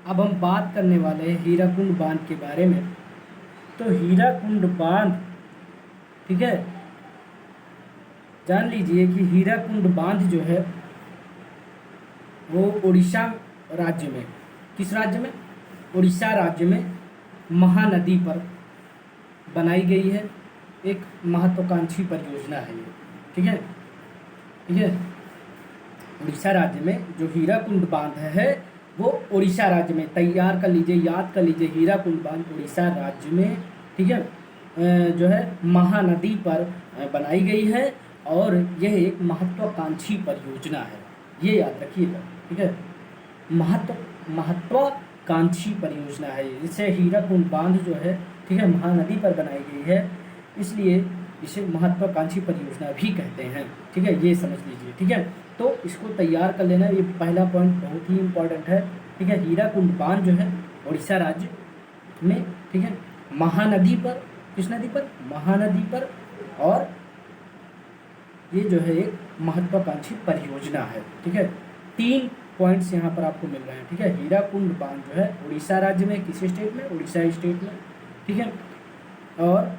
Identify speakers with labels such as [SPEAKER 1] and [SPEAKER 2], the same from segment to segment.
[SPEAKER 1] अब हम बात करने वाले हैं हीराकुंड बांध के बारे में। तो हीराकुंड बांध, ठीक है, जान लीजिए कि हीराकुंड बांध जो है वो उड़ीसा राज्य में, किस राज्य में? उड़ीसा राज्य में महानदी पर बनाई गई है। एक महत्वाकांक्षी परियोजना है ये, ठीक है, ठीक है। उड़ीसा राज्य में जो हीराकुंड बांध है वो उड़ीसा राज्य में, तैयार कर लीजिए, याद कर लीजिए, हीराकुंड बांध उड़ीसा राज्य में, ठीक है, जो है महानदी पर बनाई गई है और यह एक महत्वाकांक्षी परियोजना है, ये याद रखिएगा, ठीक है। महत्वाकांक्षी परियोजना है, जिसे हीराकुंड बांध जो है, ठीक है, महानदी पर बनाई गई है, इसलिए इसे महत्वाकांक्षी परियोजना भी कहते हैं, ठीक है, ये समझ लीजिए, ठीक है। तो इसको तैयार कर लेना, ये पहला पॉइंट बहुत ही इम्पोर्टेंट है, ठीक है। हीराकुंड बांध जो है उड़ीसा राज्य में, ठीक है, महानदी पर, किस नदी पर? महानदी पर, और ये जो है एक महत्वाकांक्षी परियोजना है, ठीक है। 3 पॉइंट्स यहाँ पर आपको मिल रहे हैं, ठीक है। हीराकुंड बांध जो है उड़ीसा राज्य में, किस स्टेट में? उड़ीसा स्टेट में, ठीक है, और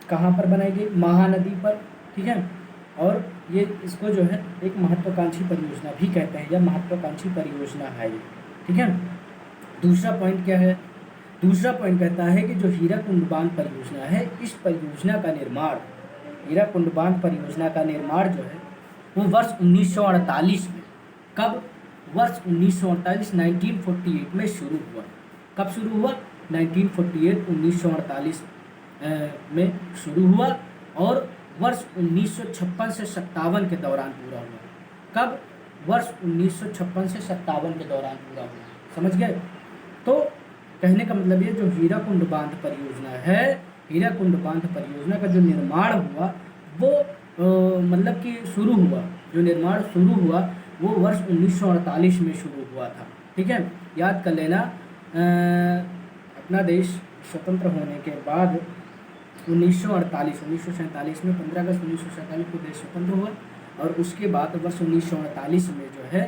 [SPEAKER 1] कहाँ पर बनाई गई? महानदी पर, ठीक है। और ये इसको जो है एक महत्वाकांक्षी परियोजना भी कहते हैं, या महत्वाकांक्षी परियोजना है ये, ठीक है। दूसरा पॉइंट क्या है? दूसरा पॉइंट कहता है कि जो हीराकुंड बांध परियोजना है, इस परियोजना का निर्माण, हीराकुंड बांध परियोजना का निर्माण जो है वो वर्ष 1948 में, कब? वर्ष 1948, 1948 में शुरू हुआ। कब शुरू हुआ? 1948, 1948 में शुरू हुआ और वर्ष 1956 से 57 के दौरान पूरा हुआ। कब? वर्ष 1956 से 57 के दौरान पूरा हुआ, समझ गए? तो कहने का मतलब ये, जो हीराकुंड बांध परियोजना है, हीराकुंड बांध परियोजना का जो निर्माण हुआ वो मतलब कि शुरू हुआ, जो निर्माण शुरू हुआ वो वर्ष 1948 में शुरू हुआ था, ठीक है। याद कर लेना, अपना देश स्वतंत्र होने के बाद 1947 में, 15 अगस्त 1947 को देश स्वतंत्र हुआ और उसके बाद वर्ष 1948 में जो है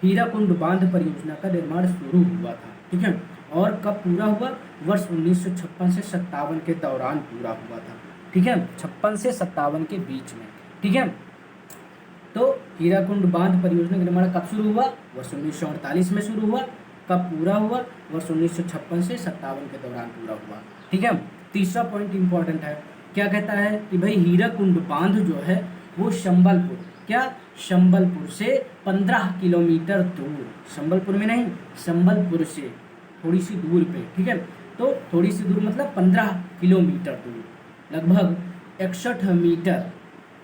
[SPEAKER 1] हीराकुंड बांध परियोजना का निर्माण शुरू हुआ था, ठीक है। और कब पूरा हुआ? वर्ष 1956 से 57 के दौरान पूरा हुआ था, ठीक है, 56 से 57 के बीच में, ठीक है। तो हीराकुंड बांध परियोजना का निर्माण कब शुरू हुआ? वर्ष 1948 में शुरू हुआ। कब पूरा हुआ? वर्ष 1956 से 57 के दौरान पूरा हुआ, ठीक है। तीसरा पॉइंट इंपॉर्टेंट है, क्या कहता है कि भाई हीराकुंड बांध जो है वो संबलपुर, क्या? संबलपुर से 15 किलोमीटर दूर, संबलपुर में नहीं, संबलपुर से थोड़ी सी दूर पे, ठीक है। तो थोड़ी सी दूर मतलब 15 किलोमीटर दूर, लगभग 61 मीटर,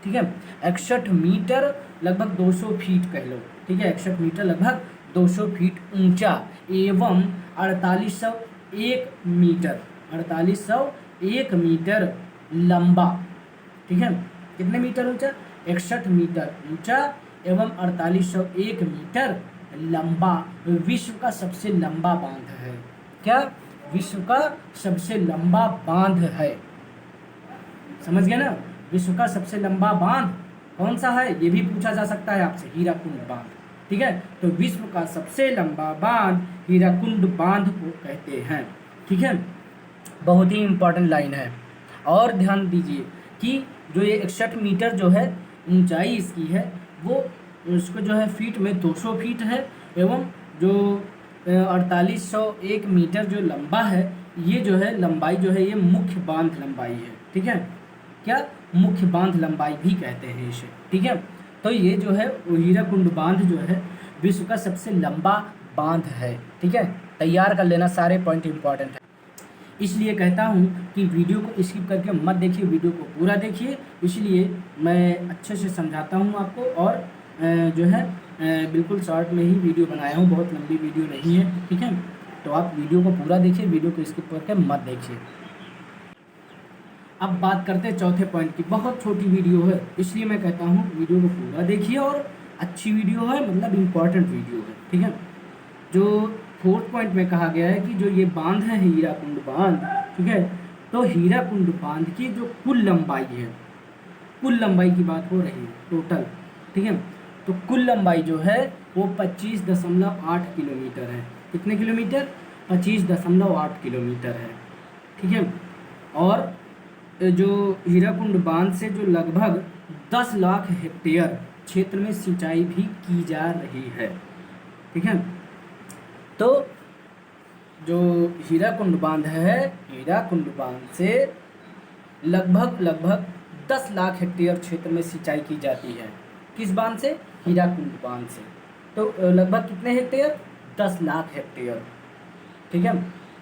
[SPEAKER 1] ठीक है, 61 मीटर, लगभग 200 फीट कह लो, ठीक है, 61 मीटर लगभग 200 फीट ऊंचा एवं 4801 मीटर, 4801 मीटर लंबा, ठीक है। कितने मीटर ऊंचा? 61 मीटर ऊंचा एवं 4801 मीटर लंबा, विश्व का सबसे लंबा बांध है। क्या? विश्व का सबसे लंबा बांध है, समझ गए ना? विश्व का सबसे लंबा बांध कौन सा है, ये भी पूछा जा सकता है आपसे, हीराकुंड बांध, ठीक है। तो विश्व का सबसे लंबा बांध हीराकुंड बांध को कहते हैं, ठीक है। बहुत ही इम्पोर्टेंट लाइन है। और ध्यान दीजिए कि जो ये 61 मीटर जो है ऊंचाई इसकी है, वो उसको जो है फीट में 200 फीट है, एवं जो 4801 मीटर जो लंबा है, ये जो है लंबाई जो है ये मुख्य बांध लंबाई है, ठीक है। क्या? मुख्य बांध लंबाई भी कहते हैं इसे, ठीक है। तो ये जो है हीराकुंड बांध जो है विश्व का सबसे लंबा बांध है, ठीक है। तैयार कर लेना, सारे पॉइंट इंपॉर्टेंट है, इसलिए कहता हूँ कि वीडियो को स्किप करके मत देखिए, वीडियो को पूरा देखिए, इसलिए मैं अच्छे से समझाता हूँ आपको। और जो है बिल्कुल शॉर्ट में ही वीडियो बनाया हूँ, बहुत लंबी वीडियो नहीं है, ठीक है। तो आप वीडियो को पूरा देखिए, वीडियो को स्किप करके मत देखिए। अब बात करते हैं चौथे पॉइंट की। बहुत छोटी वीडियो है, इसलिए मैं कहता हूँ वीडियो को पूरा देखिए, और अच्छी वीडियो है, मतलब इम्पॉर्टेंट वीडियो है, ठीक है। जो 4th पॉइंट में कहा गया है कि जो ये बांध है हीराकुंड बांध, ठीक है, तो हीराकुंड बांध की जो कुल लंबाई है, कुल लंबाई की बात हो रही है टोटल, ठीक है, तो कुल लंबाई जो है वो 25.8 किलोमीटर है। कितने किलोमीटर? 25.8 किलोमीटर है। ठीक है। और जो हीराकुंड बांध से जो लगभग 10 लाख हेक्टेयर क्षेत्र में सिंचाई भी की जा रही है। ठीक है। तो जो हीराकुंड बांध है, हीराकुंड बांध से लगभग 10 लाख हेक्टेयर क्षेत्र में सिंचाई की जाती है। किस बांध से? हीराकुंड बांध से। तो लगभग कितने हेक्टेयर? 10 लाख हेक्टेयर। ठीक है।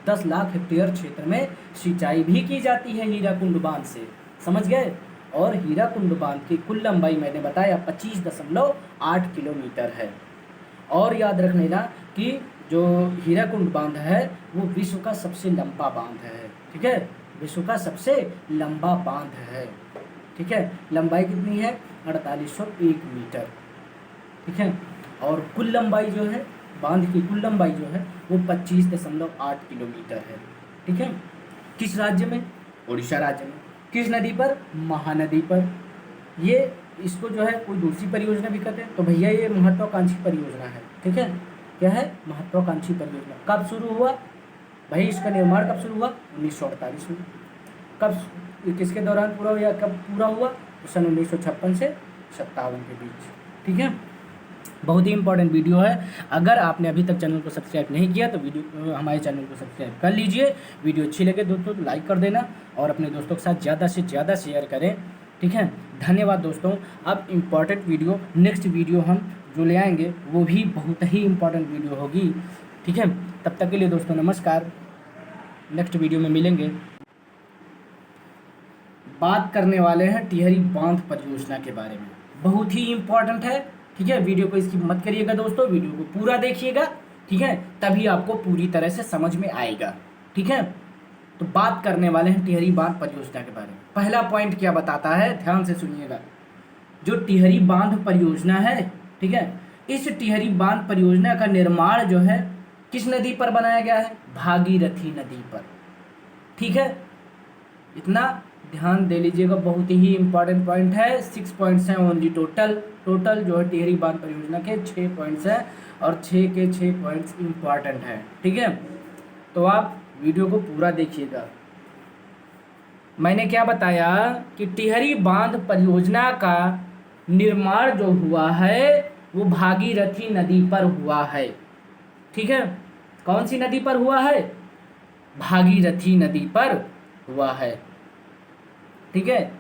[SPEAKER 1] 10 लाख हेक्टेयर क्षेत्र में सिंचाई भी की जाती है हीराकुंड बांध से। समझ गए? और हीराकुंड बांध की कुल लंबाई मैंने बताया 25.8 किलोमीटर है। और याद रख लेना कि जो हीराकुंड बांध है वो विश्व का सबसे लंबा बांध है। ठीक है। विश्व का सबसे लंबा बांध है। ठीक है। लंबाई कितनी है? 4801 मीटर। ठीक है। और कुल लंबाई जो है, बांध की कुल लंबाई जो है वो 25.8 किलोमीटर है। ठीक है। किस राज्य में? उड़ीसा राज्य में। किस नदी पर? महानदी पर। ये इसको जो है कोई दूसरी परियोजना भी कहते हैं, तो भैया ये महत्वाकांक्षी परियोजना है। ठीक है। क्या है? महत्वाकांक्षी परियोजना। कब शुरू हुआ भाई? इसका निर्माण कब शुरू हुआ? 1948 में। कब, किसके दौरान पूरा हुआ? कब पूरा हुआ? सन 1956 से 57 के बीच। ठीक है। बहुत ही इंपॉर्टेंट वीडियो है। अगर आपने अभी तक चैनल को सब्सक्राइब नहीं किया तो वीडियो हमारे चैनल को सब्सक्राइब कर लीजिए। वीडियो अच्छी लगे दोस्तों तो लाइक कर देना और अपने दोस्तों के साथ ज़्यादा से ज़्यादा शेयर करें। ठीक है। धन्यवाद दोस्तों। अब इम्पॉर्टेंट वीडियो, नेक्स्ट वीडियो हम जो ले आएंगे वो भी बहुत ही इम्पॉर्टेंट वीडियो होगी। ठीक है। तब तक के लिए दोस्तों नमस्कार। नेक्स्ट वीडियो में मिलेंगे। बात करने वाले हैं टिहरी बांध परियोजना के बारे में। बहुत ही इम्पॉर्टेंट है। ठीक है। वीडियो को स्किप मत करिएगा दोस्तों, वीडियो को पूरा देखिएगा। ठीक है। तभी आपको पूरी तरह से समझ में आएगा। ठीक है। तो बात करने वाले हैं टिहरी बांध परियोजना के बारे में। पहला पॉइंट क्या बताता है, ध्यान से सुनिएगा। जो टिहरी बांध परियोजना है, ठीक है, इस टिहरी बांध परियोजना का निर्माण जो है किस नदी पर बनाया गया है? भागीरथी नदी पर। ठीक है। इतना ध्यान दे लीजिएगा, बहुत ही इंपॉर्टेंट पॉइंट है। 6 पॉइंट्स हैं ओनली टोटल जो है टिहरी बांध परियोजना के 6 पॉइंट्स हैं और 6 के 6 पॉइंट्स इंपॉर्टेंट हैं। ठीक है। तो आप वीडियो को पूरा देखिएगा। मैंने क्या बताया कि टिहरी बांध परियोजना का निर्माण जो हुआ है वो भागीरथी नदी पर हुआ है। ठीक है। कौन सी नदी पर हुआ है? भागीरथी नदी पर हुआ है। ठीक है।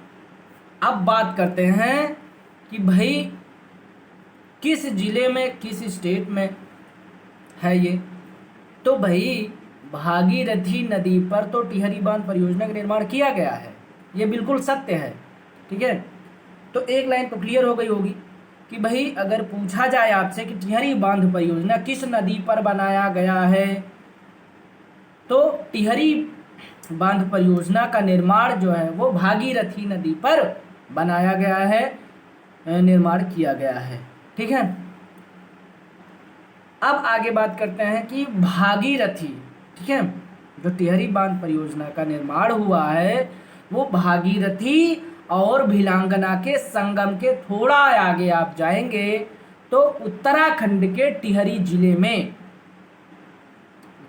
[SPEAKER 1] अब बात करते हैं कि भाई किस जिले में, किस स्टेट में है ये? तो भाई भागीरथी नदी पर तो टिहरी बांध परियोजना का निर्माण किया गया है, ये बिल्कुल सत्य है। ठीक है। तो एक लाइन तो क्लियर हो गई होगी कि भाई अगर पूछा जाए आपसे कि टिहरी बांध परियोजना किस नदी पर बनाया गया है, तो टिहरी बांध परियोजना का निर्माण जो है वो भागीरथी नदी पर बनाया गया है, निर्माण किया गया है। ठीक है। अब आगे बात करते हैं कि भागीरथी, ठीक है, जो टिहरी बांध परियोजना का निर्माण हुआ है वो भागीरथी और भिलांगना के संगम के थोड़ा आगे आप जाएंगे तो उत्तराखंड के टिहरी जिले में,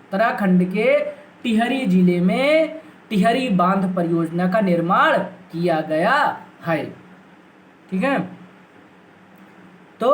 [SPEAKER 1] उत्तराखंड के टिहरी जिले में टिहरी बांध परियोजना का निर्माण किया गया है। ठीक है। तो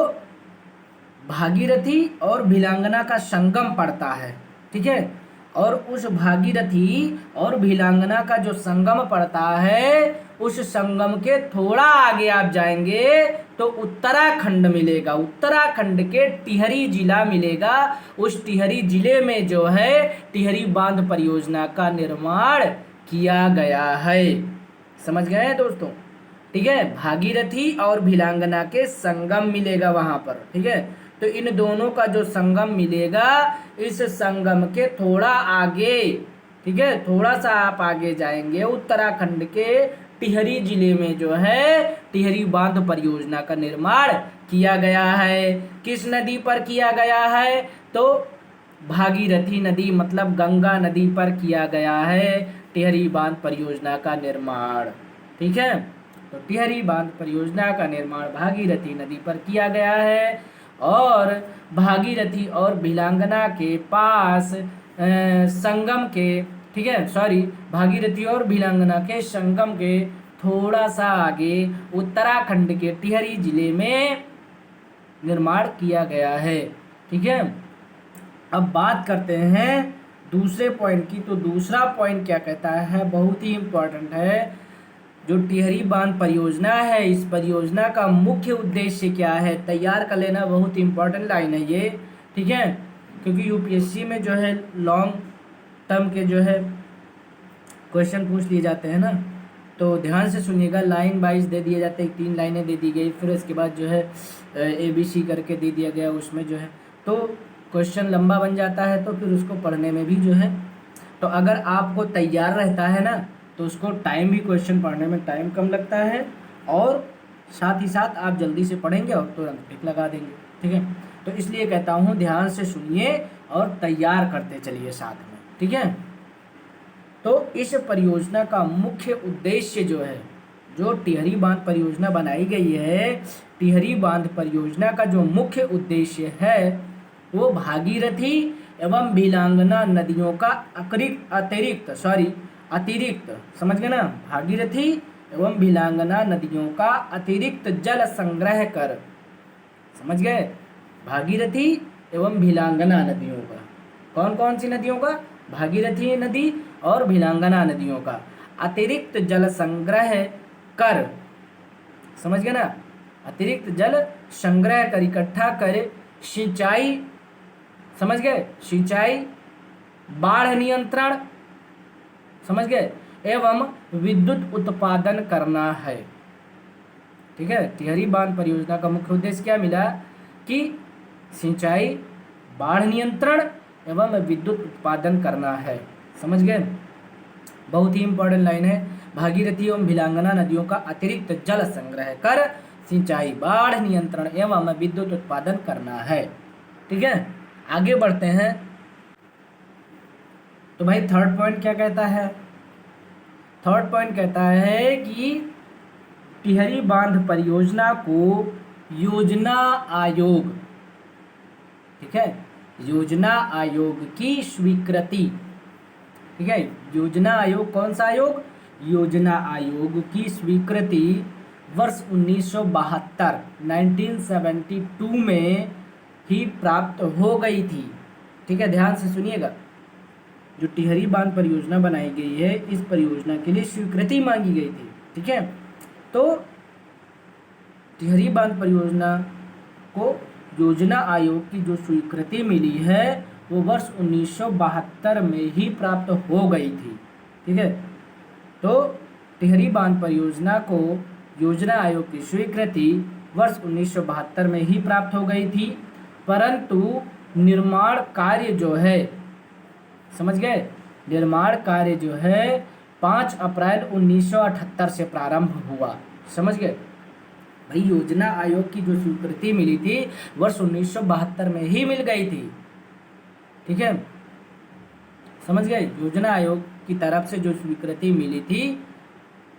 [SPEAKER 1] भागीरथी और भिलांगना का संगम पड़ता है। ठीक है। और उस भागीरथी और भिलांगना का जो संगम पड़ता है, उस संगम के थोड़ा आगे आप जाएंगे तो उत्तराखंड मिलेगा, उत्तराखंड के टिहरी जिला मिलेगा। उस टिहरी जिले में जो है टिहरी बांध परियोजना का निर्माण किया गया है। समझ गए हैं दोस्तों? ठीक है। भागीरथी और भिलांगना के संगम मिलेगा वहां पर। ठीक है। तो इन दोनों का जो संगम मिलेगा, इस संगम के थोड़ा आगे, ठीक है, थोड़ा सा आप आगे जाएंगे उत्तराखंड के टिहरी जिले में जो है टिहरी बांध परियोजना का निर्माण किया गया है। किस नदी पर किया गया है? तो भागीरथी नदी मतलब गंगा नदी पर किया गया है टिहरी बांध परियोजना का निर्माण। ठीक है। तो टिहरी बांध परियोजना का निर्माण भागीरथी नदी पर किया गया है और भागीरथी और भिलांगना के पास संगम के, ठीक है, सॉरी, भागीरथी और भिलांगना के संगम के थोड़ा सा आगे उत्तराखंड के टिहरी जिले में निर्माण किया गया है। ठीक है, अब बात करते हैं दूसरे पॉइंट की। तो दूसरा पॉइंट क्या कहता है, बहुत ही इंपॉर्टेंट है। जो टिहरी बांध परियोजना है, इस परियोजना का मुख्य उद्देश्य क्या है, तैयार कर लेना, बहुत इंपॉर्टेंट लाइन है ये। ठीक है, क्योंकि यूपीएससी में जो है लॉन्ग टर्म के जो है क्वेश्चन पूछ लिए जाते हैं ना, तो ध्यान से सुनिएगा। लाइन वाइज दे दिए जाते हैं, 3 लाइनें दे दी गई, फिर उसके बाद जो है ABC करके दे दिया गया उसमें जो है, तो क्वेश्चन लंबा बन जाता है, तो फिर उसको पढ़ने में भी जो है, तो अगर आपको तैयार रहता है ना, तो उसको टाइम भी, क्वेश्चन पढ़ने में टाइम कम लगता है, और साथ ही साथ आप जल्दी से पढ़ेंगे और तुरंत टिक लगा देंगे। ठीक है, तो इसलिए कहता हूँ ध्यान से सुनिए और तैयार करते चलिए साथ में। ठीक है, तो इस परियोजना का मुख्य उद्देश्य जो है, जो टिहरी बांध परियोजना बनाई गई है, टिहरी बांध परियोजना का जो मुख्य उद्देश्य है वो भागीरथी एवं भिलांगना नदियों का अतिरिक्त समझ गए ना, भागीरथी एवं भिलांगना नदियों का अतिरिक्त जल संग्रह कर, समझ गए, भागीरथी एवं भिलांगना नदियों का, कौन कौन सी नदियों का, भागीरथी नदी और भिलांगना नदियों का अतिरिक्त जल संग्रह कर, समझ गए ना, अतिरिक्त जल संग्रह कर, इकट्ठा कर सिंचाई, समझ गए, सिंचाई, बाढ़ नियंत्रण, समझ गए, एवं विद्युत उत्पादन करना है। ठीक है, टिहरी बांध परियोजना का मुख्य उद्देश्य क्या मिला कि सिंचाई, बाढ़ नियंत्रण एवं विद्युत उत्पादन करना है। समझ गए, बहुत ही इंपॉर्टेंट लाइन है। भागीरथी एवं भिलांगना नदियों का अतिरिक्त जल संग्रह कर सिंचाई, बाढ़ नियंत्रण एवं विद्युत उत्पादन करना है। ठीक है, आगे बढ़ते हैं। तो भाई थर्ड पॉइंट क्या कहता है, थर्ड पॉइंट कहता है कि टिहरी बांध परियोजना को योजना आयोग, ठीक है, योजना आयोग की स्वीकृति, ठीक है, योजना आयोग, कौन सा आयोग, योजना आयोग की स्वीकृति वर्ष 1972 में ही प्राप्त हो गई थी। ठीक है, ध्यान से सुनिएगा, जो टिहरी बांध परियोजना बनाई गई है, इस परियोजना के लिए स्वीकृति मांगी गई थी। ठीक है, तो टिहरी बांध परियोजना को योजना आयोग की जो स्वीकृति मिली है वो वर्ष 1972 में ही प्राप्त हो गई थी। ठीक है, तो टिहरी बांध परियोजना को योजना आयोग की स्वीकृति वर्ष 1972 में ही प्राप्त हो गई थी, परंतु निर्माण कार्य जो है, समझ गए, निर्माण कार्य जो है 5 अप्रैल 1978 से प्रारंभ हुआ। समझ गए भाई, योजना आयोग की जो स्वीकृति मिली थी वर्ष 1972 में ही मिल गई थी। ठीक है, समझ गए, योजना आयोग की तरफ से जो स्वीकृति मिली थी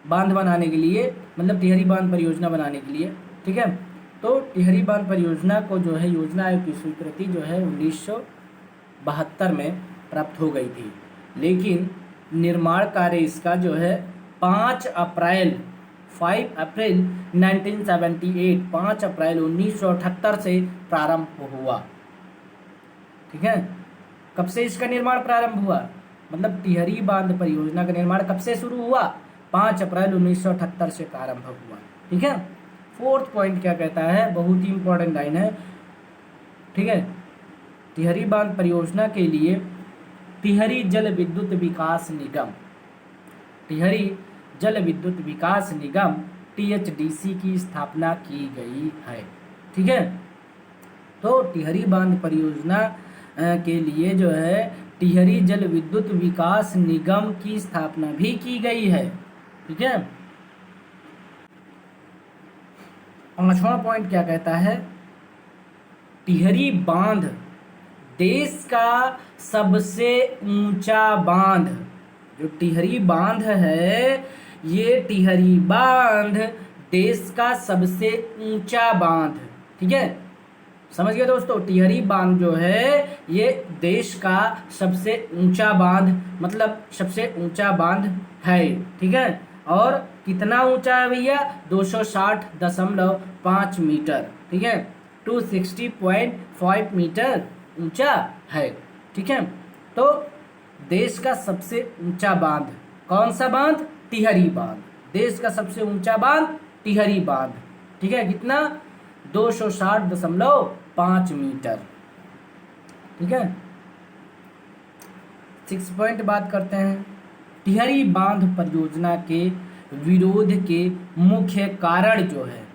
[SPEAKER 1] बांध बनाने के लिए, मतलब टिहरी बांध परियोजना बनाने के लिए। ठीक है, तो टिहरी बांध परियोजना को जो है योजना आयोग की स्वीकृति जो है 1972 में प्राप्त हो गई थी, लेकिन निर्माण कार्य इसका जो है 5 अप्रैल 1978, 5 अप्रैल 1978 से प्रारंभ हुआ। ठीक है, कब से इसका निर्माण प्रारंभ हुआ, मतलब टिहरी बांध परियोजना का निर्माण कब से शुरू हुआ, 5 अप्रैल 1978 से प्रारंभ हुआ। ठीक है, फोर्थ पॉइंट क्या कहता है, बहुत ही इंपॉर्टेंट लाइन है। ठीक है, टिहरी बांध परियोजना के लिए टिहरी जल विद्युत विकास निगम, टिहरी जल विद्युत विकास निगम THDC की स्थापना की गई है। ठीक है, तो टिहरी बांध परियोजना के लिए जो है टिहरी जल विद्युत विकास निगम की स्थापना भी की गई है। ठीक है, पांचवा पॉइंट क्या कहता है, टिहरी बांध देश का सबसे ऊंचा बांध, जो टिहरी बांध है, ये टिहरी बांध देश का सबसे ऊंचा बांध, ठीक है, समझ गए दोस्तों। टिहरी बांध जो है ये देश का सबसे ऊंचा बांध, मतलब सबसे ऊंचा बांध है, ठीक है। और कितना ऊंचा है भैया, 260.5 मीटर, ठीक है, 260.5 मीटर ऊंचा है, ठीक है। तो देश का सबसे ऊंचा बांध कौन सा बांध, टिहरी बांध। देश का सबसे ऊंचा बांध टिहरी बांध, ठीक है, कितना, 260.5 मीटर, ठीक है। 6 पॉइंट बात करते हैं। टिहरी बांध परियोजना के विरोध के मुख्य कारण जो है,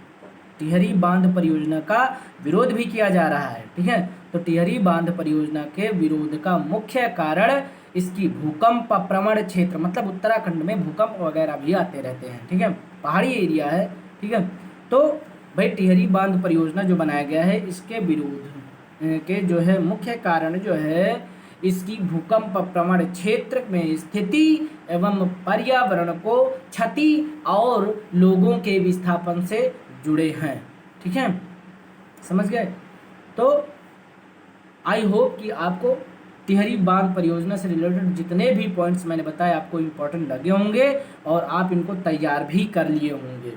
[SPEAKER 1] टिहरी बांध परियोजना का विरोध भी किया जा रहा है, ठीक है। तो टिहरी बांध परियोजना के विरोध का मुख्य कारण इसकी भूकंप प्रवण क्षेत्र, मतलब उत्तराखंड में भूकंप वगैरह भी आते रहते हैं, ठीक है, पहाड़ी एरिया है, ठीक है। तो भाई टिहरी बांध परियोजना जो बनाया गया है इसके विरोध के जो है मुख्य कारण जो है इसकी भूकंप प्रवण क्षेत्र में स्थिति एवं पर्यावरण को क्षति और लोगों के विस्थापन से जुड़े हैं, ठीक है, समझ गए। तो आई होप कि आपको टिहरी बांध परियोजना से रिलेटेड जितने भी पॉइंट्स मैंने बताए आपको इम्पोर्टेंट लगे होंगे और आप इनको तैयार भी कर लिए होंगे,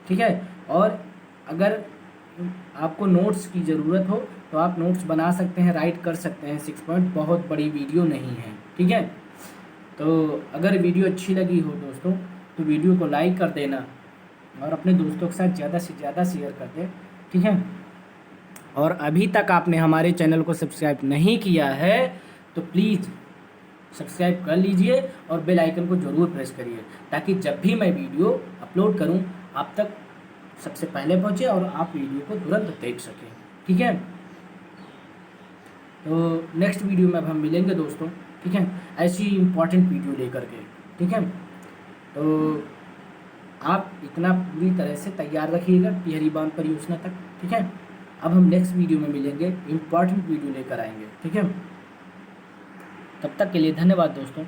[SPEAKER 1] ठीक है। और अगर आपको नोट्स की ज़रूरत हो तो आप नोट्स बना सकते हैं, राइट कर सकते हैं। 6 पॉइंट बहुत बड़ी वीडियो नहीं है, ठीक है। तो अगर वीडियो अच्छी लगी हो दोस्तों तो वीडियो को लाइक कर देना और अपने दोस्तों के साथ ज़्यादा से ज़्यादा शेयर कर दें, ठीक है। और अभी तक आपने हमारे चैनल को सब्सक्राइब नहीं किया है तो प्लीज़ सब्सक्राइब कर लीजिए और बेल आइकन को ज़रूर प्रेस करिए ताकि जब भी मैं वीडियो अपलोड करूं आप तक सबसे पहले पहुंचे और आप वीडियो को तुरंत देख सकें, ठीक है। तो नेक्स्ट वीडियो में अब हम मिलेंगे दोस्तों, ठीक है, ऐसी इम्पॉर्टेंट वीडियो लेकर के, ठीक है। तो आप इतना पूरी तरह से तैयार रखिएगा टिहरी बांध परियोजना तक, ठीक है। अब हम नेक्स्ट वीडियो में मिलेंगे, इम्पॉर्टेंट वीडियो लेकर आएंगे, ठीक है। तब तक के लिए धन्यवाद दोस्तों।